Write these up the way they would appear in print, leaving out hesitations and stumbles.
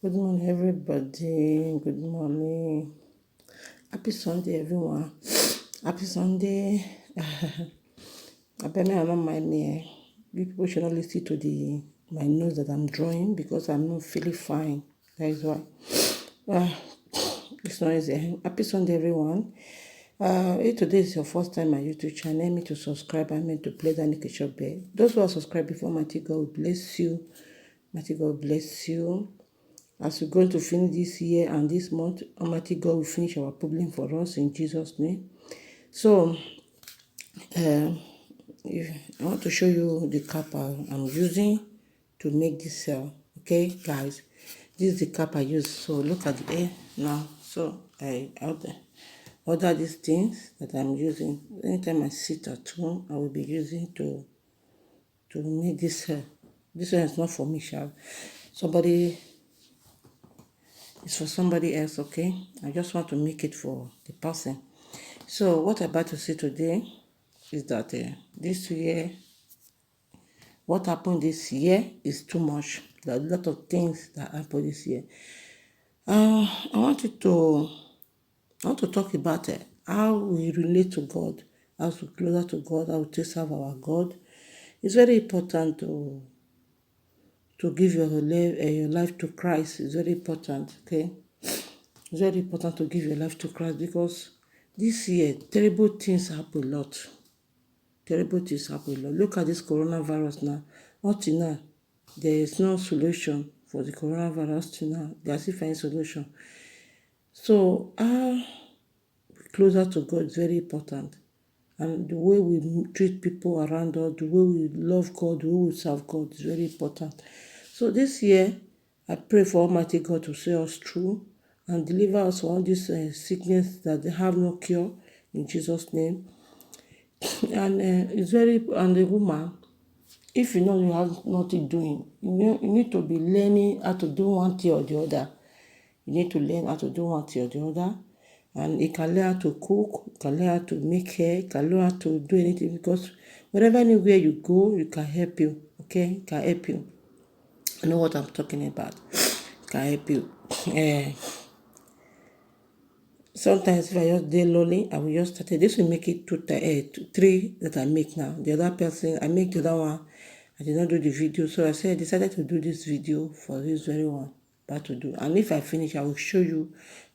Good morning, everybody. Good morning. Happy Sunday, everyone. Happy Sunday. I bet me I don't mind me. You people should not listen to my nose that I'm drawing because I'm not feeling fine. That is why. It's not easy. Happy Sunday, everyone. If today is your first time on my YouTube channel, me to subscribe. I mean to play that notification bell. Those who are subscribed before, mighty God will bless you. Mighty God bless you. As we're going to finish this year and this month, Almighty God will finish our problem for us in Jesus' name. So, I want to show you the cap I'm using to make this cell. Okay, guys, this is the cap I use. So look at the air now. So I order these things that I'm using. Anytime I sit at home, I will be using to make this cell. This one is not for me, Shab. It's for somebody else, okay? I just want to make it for the person. So what I'm about to say today is that this year, what happened this year is too much. There are a lot of things that happened this year. I want to talk about how we relate to God, how to closer to God, how to serve our God. It's very important to give your life to Christ. It's very important, okay? It's very important to give your life to Christ because this year, terrible things happen a lot. Terrible things happen a lot. Look at this coronavirus now. Until now, there is no solution for the coronavirus till now. They are still finding solution. So, closer to God is very important. And the way we treat people around us, the way we love God, the way we serve God is very important. So this year, I pray for Almighty God to see us through and deliver us from all this sickness that they have no cure in Jesus' name. And the woman, if you know you have nothing doing, you need to be learning how to do one thing or the other. You need to learn how to do one thing or the other. And you can learn how to cook, you can learn how to make hair, you can learn how to do anything because wherever anywhere you go, you can help you, okay? It can help you. I know what I'm talking about. It can help you. Sometimes if I just dey lonely, I will just start it. This will make it three that I make now. The other person, I make the other one. I did not do the video. So I decided to do this video for this very one about to do. And if I finish, I will show you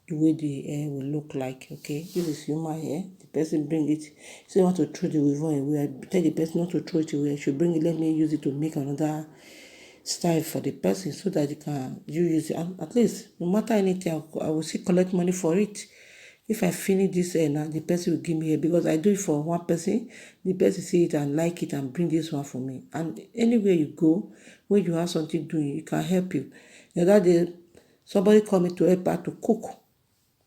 the way the hair will look like. Okay, this is human hair. The person bring it. So you want to throw the weave away. I tell the person not to throw it away. I should bring it. Let me use it to make another style for the person so that you use it. And at least, no matter anything, I will still collect money for it. If I finish this now, the person will give me it because I do it for one person. The person see it and like it and bring this one for me. And anywhere you go, when you have something doing, it can help you. The other day, somebody called me to help her to cook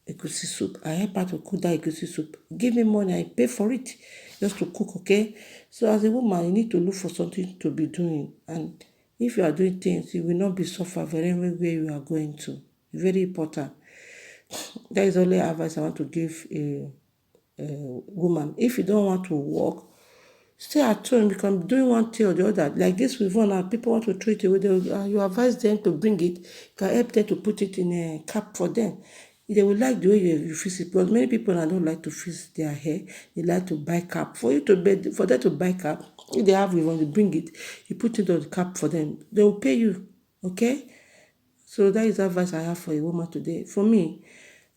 egusi soup. I help her to cook that egusi soup. Give me money, I pay for it just to cook, okay? So as a woman, you need to look for something to be doing. And if you are doing things, you will not be suffer for everywhere you are going to. Very important. That is only advice I want to give a woman. If you don't want to work, stay at home. You can be doing one thing or the other. Like this with one, people want to treat you with you advise them to bring it. You can help them to put it in a cap for them. They will like the way you fix it because many people now don't like to fix their hair. They like to buy cap. For them to buy cap, if they have one, you bring it, you put it on the cap for them. They will pay you. Okay? So that is advice I have for a woman today. For me,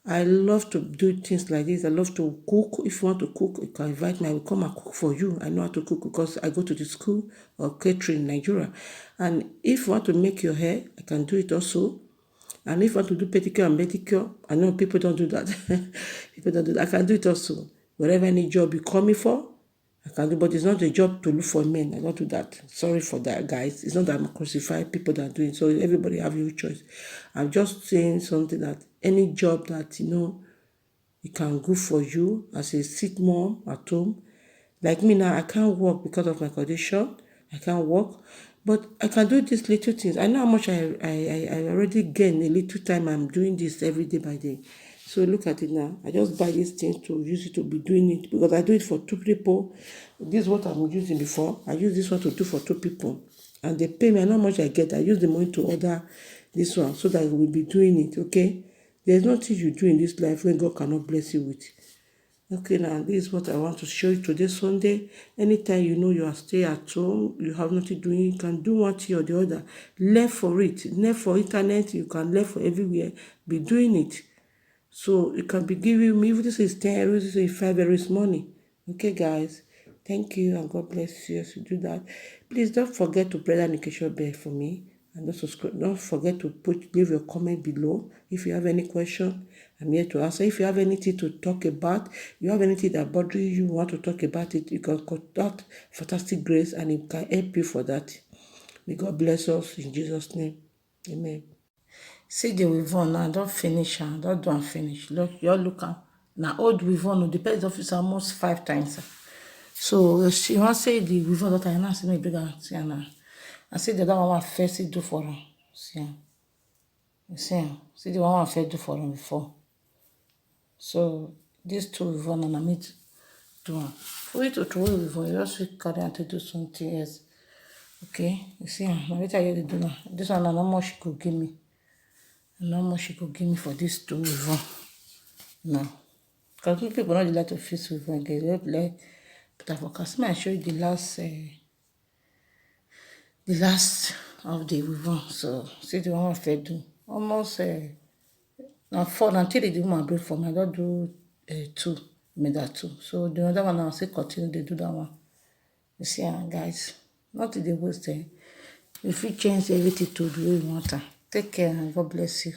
I love to do things like this. I love to cook. If you want to cook, you can invite me. I will come and cook for you. I know how to cook because I go to the school of catering in Nigeria. And if you want to make your hair, I can do it also. And if you want to do pedicure and manicure, I know people don't do that. People don't do that. I can do it also. Wherever any job you call me for, I can do, but it's not a job to look for men. I don't do that. Sorry for that, guys. It's not that I'm crucifying people that are doing it. So everybody have your choice. I'm just saying something that any job that, it can go for you as a sick mom at home. Like me now, I can't work because of my condition. I can't work. But I can do these little things. I know how much I already gain a little time I'm doing this every day by day. So look at it now. I just buy these things to use it to be doing it because I do it for 2 people. This is what I'm using before. I use this one to do for 2 people. And they pay me. I know how much I get. I use the money to order this one so that I will be doing it, okay? There's nothing you do in this life when God cannot bless you with. Okay, now this is what I want to show you today, Sunday. Anytime you know you are staying at home, you have nothing doing, you can do one thing or the other. Learn for it. Learn for internet, you can learn for everywhere. Be doing it. So it can be giving me, if this is 10 euros, this is 5 euros money. Okay, guys. Thank you and God bless you as you do that. Please don't forget to press that notification bell for me. And also don't forget to leave your comment below. If you have any question, I'm here to answer. If you have anything to talk about, you have anything that bothering you, want to talk about it, you can contact Fantastic Grace and it can help you for that. May God bless us in Jesus' name. Amen. See the weave on now, don't finish am, don't do am finish. Look, you all look am. Now old weave on, the pest office almost 5 times. So she wan say the weave on that I now see me bring am, see am now. I see the other one first do for am. See am. You see am. See the one first do for am before. So these 2 weave on and I need do am. For you to throw away weave on, you just fit carry am to do something else. Okay, you see am. Now wetin I hear dey do now. This one na how much she go give me. And how much she could give me for this 2 weave on. No. Because people not like to fix weave on again. They don't like put up for customer. I show you the last of the weave on. So see the one I fed do. Almost now 4 now 3 the woman do for me. I don't do 2. Made that 2. So the other one I'll say continue they do that one. You see guys. Not to the waste. If you change everything to the way you want. Take care and God bless you.